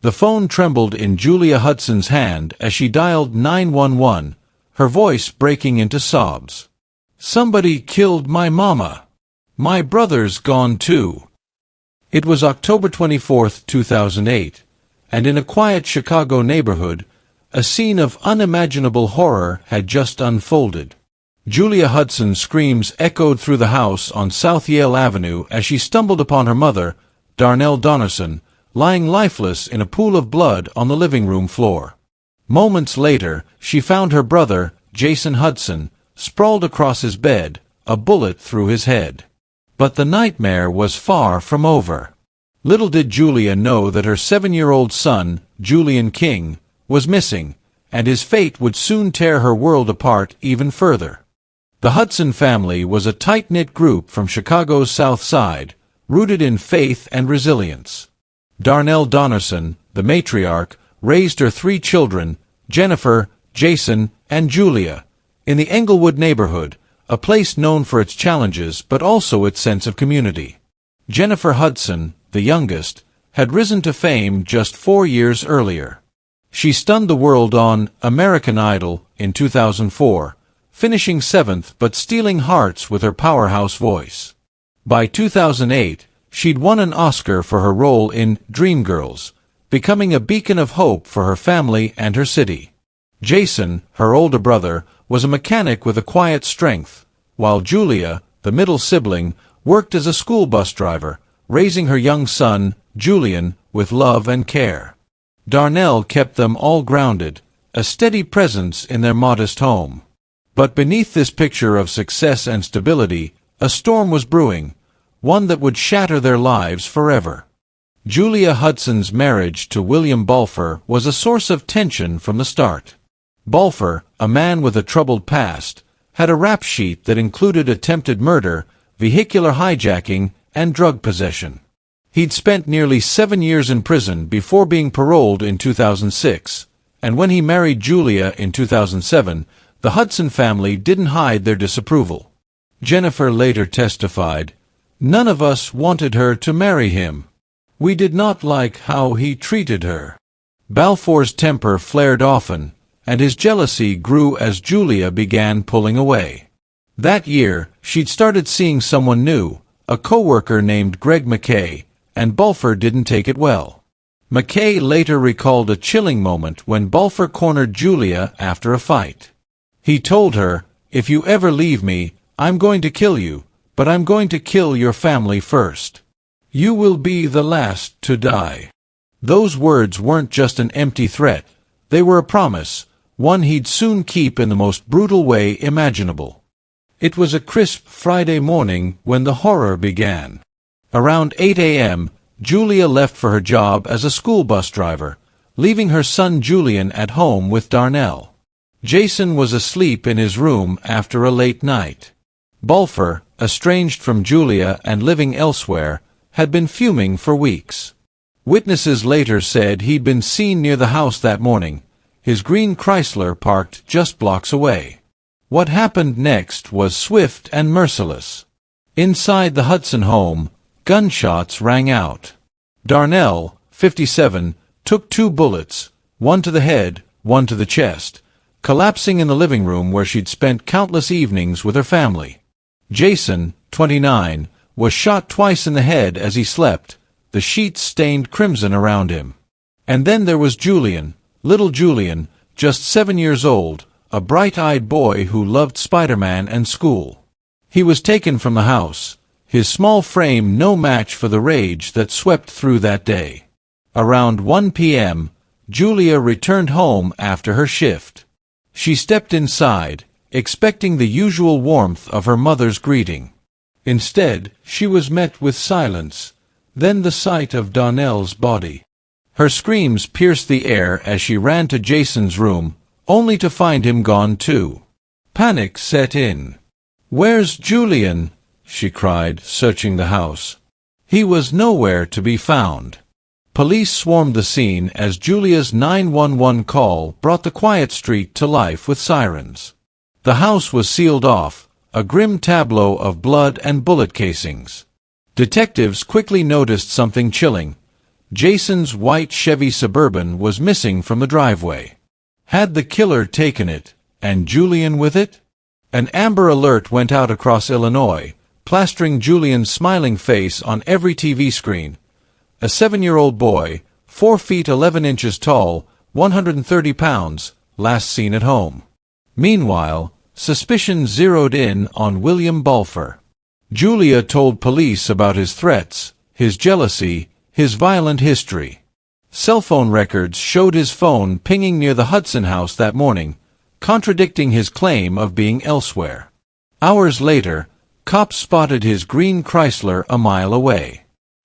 The phone trembled in Julia Hudson's hand as she dialed 911, her voice breaking into sobs. "Somebody killed my mama. My brother's gone too." It was October 24, 2008, and in a quiet Chicago neighborhood, a scene of unimaginable horror had just unfolded. Julia Hudson's screams echoed through the house on South Yale Avenue as she stumbled upon her mother, Darnell Donnerson, lying lifeless in a pool of blood on the living room floor. Moments later, she found her brother, Jason Hudson, sprawled across his bed, a bullet through his head. But the nightmare was far from over. Little did Julia know that her 7-year-old son, Julian King, was missing, and his fate would soon tear her world apart even further. The Hudson family was a tight-knit group from Chicago's South Side, rooted in faith and resilience. Darnell Donnerson, the matriarch, raised her 3 children, Jennifer, Jason, and Julia, in the Englewood neighborhood, a place known for its challenges but also its sense of community. Jennifer Hudson, the youngest, had risen to fame just 4 years earlier. She stunned the world on American Idol in 2004, finishing 7th but stealing hearts with her powerhouse voice. By 2008, she'd won an Oscar for her role in Dreamgirls, becoming a beacon of hope for her family and her city. Jason, her older brother, was a mechanic with a quiet strength, while Julia, the middle sibling, worked as a school bus driver, raising her young son, Julian, with love and care. Darnell kept them all grounded, a steady presence in their modest home. But beneath this picture of success and stability, a storm was brewing, one that would shatter their lives forever. Julia Hudson's marriage to William Balfour was a source of tension from the start. Balfour, a man with a troubled past, had a rap sheet that included attempted murder, vehicular hijacking, and drug possession. He'd spent nearly 7 years in prison before being paroled in 2006, and when he married Julia in 2007, the Hudson family didn't hide their disapproval. Jennifer later testified, "None of us wanted her to marry him. We did not like how he treated her." Balfour's temper flared often, and his jealousy grew as Julia began pulling away. That year, she'd started seeing someone new, a co-worker named Greg McKay, and Balfour didn't take it well. McKay later recalled a chilling moment when Balfour cornered Julia after a fight. He told her, "If you ever leave me, I'm going to kill you, but I'm going to kill your family first. You will be the last to die." Those words weren't just an empty threat, they were a promise, one he'd soon keep in the most brutal way imaginable. It was a crisp Friday morning when the horror began. Around 8 a.m., Julia left for her job as a school bus driver, leaving her son Julian at home with Darnell. Jason was asleep in his room after a late night. Balfour, estranged from Julia and living elsewhere, had been fuming for weeks. Witnesses later said he'd been seen near the house that morning, his green Chrysler parked just blocks away. What happened next was swift and merciless. Inside the Hudson home, gunshots rang out. Darnell, 57, took 2 bullets, one to the head, one to the chest, collapsing in the living room where she'd spent countless evenings with her family. Jason, 29, was shot twice in the head as he slept, the sheets stained crimson around him. And then there was Julian, little Julian, just 7 years old, a bright-eyed boy who loved Spider-Man and school. He was taken from the house, his small frame no match for the rage that swept through that day. Around 1 p.m., Julia returned home after her shift. She stepped inside, expecting the usual warmth of her mother's greeting. Instead, she was met with silence, then the sight of Darnell's body. Her screams pierced the air as she ran to Jason's room, only to find him gone too. Panic set in. "Where's Julian?" she cried, searching the house. He was nowhere to be found. Police swarmed the scene as Julia's 911 call brought the quiet street to life with sirens. The house was sealed off, a grim tableau of blood and bullet casings. Detectives quickly noticed something chilling. Jason's white Chevy Suburban was missing from the driveway. Had the killer taken it, and Julian with it? An Amber Alert went out across Illinois, plastering Julian's smiling face on every TV screen. A 7-year-old boy, 4 feet 11 inches tall, 130 pounds, last seen at home. Meanwhile, suspicion zeroed in on William Balfour. Julia told police about his threats, his jealousy, his violent history. Cell phone records showed his phone pinging near the Hudson house that morning, contradicting his claim of being elsewhere. Hours later, cops spotted his green Chrysler a mile away.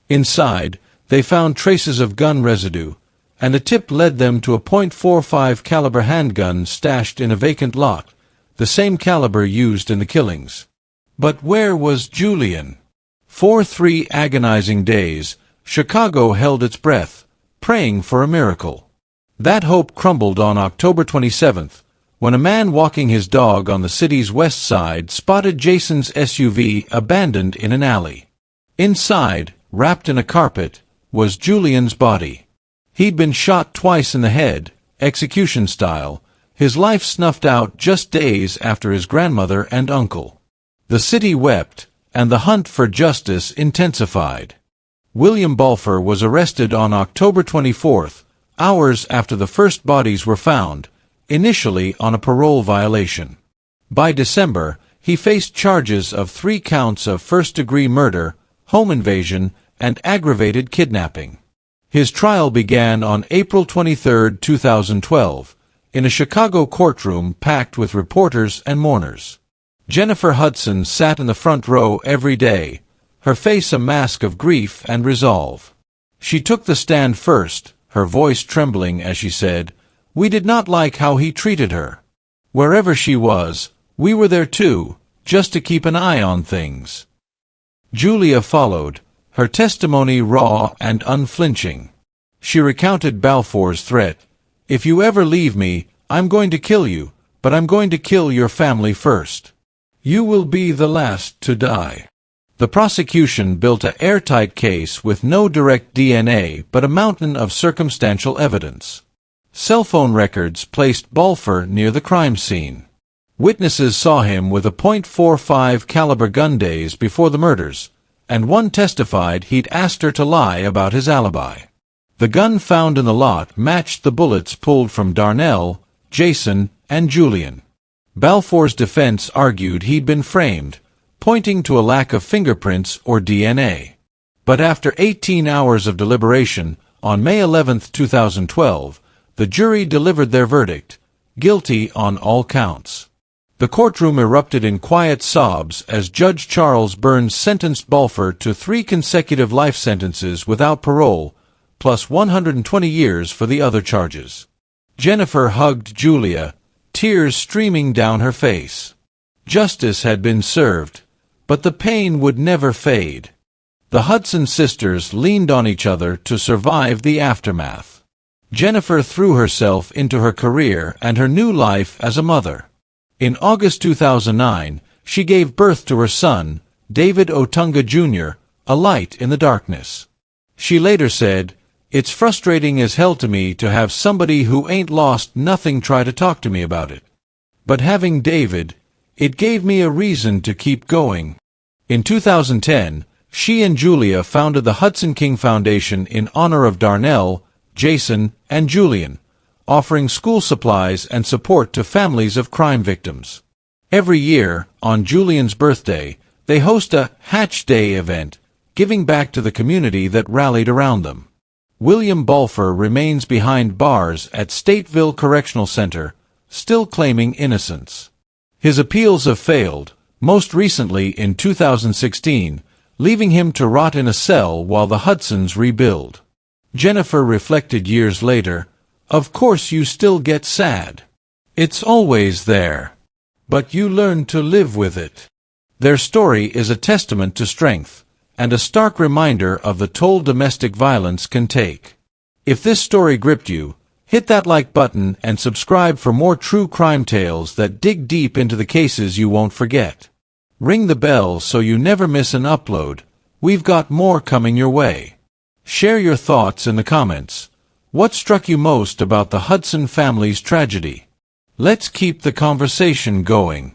Inside, they found traces of gun residue, and a tip led them to a .45 caliber handgun stashed in a vacant lot, the same caliber used in the killings. But where was Julian? For 3 agonizing days, Chicago held its breath, praying for a miracle. That hope crumbled on October 27th, when a man walking his dog on the city's west side spotted Jason's SUV abandoned in an alley. Inside, wrapped in a carpet, was Julian's body. He'd been shot twice in the head, execution style, his life snuffed out just days after his grandmother and uncle. The city wept, and the hunt for justice intensified. William Balfour was arrested on October 24th, hours after the first bodies were found, initially on a parole violation. By December, he faced charges of 3 counts of first-degree murder, home invasion, and aggravated kidnapping. His trial began on April 23, 2012, in a Chicago courtroom packed with reporters and mourners. Jennifer Hudson sat in the front row every day, her face a mask of grief and resolve. She took the stand first, her voice trembling as she said, "We did not like how he treated her. Wherever she was, we were there too, just to keep an eye on things." Julia followed, her testimony raw and unflinching. She recounted Balfour's threat, "If you ever leave me, I'm going to kill you, but I'm going to kill your family first. You will be the last to die." The prosecution built an airtight case with no direct DNA but a mountain of circumstantial evidence. Cell phone records placed Balfour near the crime scene. Witnesses saw him with a .45 caliber gun days before the murders, and one testified he'd asked her to lie about his alibi. The gun found in the lot matched the bullets pulled from Darnell, Jason, and Julian. Balfour's defense argued he'd been framed, pointing to a lack of fingerprints or DNA. But after 18 hours of deliberation, on May 11, 2012, the jury delivered their verdict, guilty on all counts. The courtroom erupted in quiet sobs as Judge Charles Burns sentenced Balfour to 3 consecutive life sentences without parole, plus 120 years for the other charges. Jennifer hugged Julia, tears streaming down her face. Justice had been served, but the pain would never fade. The Hudson sisters leaned on each other to survive the aftermath. Jennifer threw herself into her career and her new life as a mother. In August 2009, she gave birth to her son, David Otunga Jr., a light in the darkness. She later said, "It's frustrating as hell to me to have somebody who ain't lost nothing try to talk to me about it. But having David, it gave me a reason to keep going." In 2010, she and Julia founded the Hudson King Foundation in honor of Darnell, Jason, and Julian, offering school supplies and support to families of crime victims. Every year, on Julian's birthday, they host a Hatch Day event, giving back to the community that rallied around them. William Balfour remains behind bars at Stateville Correctional Center, still claiming innocence. His appeals have failed, most recently in 2016, leaving him to rot in a cell while the Hudsons rebuild. Jennifer reflected years later, "Of course you still get sad. It's always there. But you learn to live with it." Their story is a testament to strength, and a stark reminder of the toll domestic violence can take. If this story gripped you, hit that like button and subscribe for more true crime tales that dig deep into the cases you won't forget. Ring the bell so you never miss an upload. We've got more coming your way. Share your thoughts in the comments. What struck you most about the Hudson family's tragedy? Let's keep the conversation going.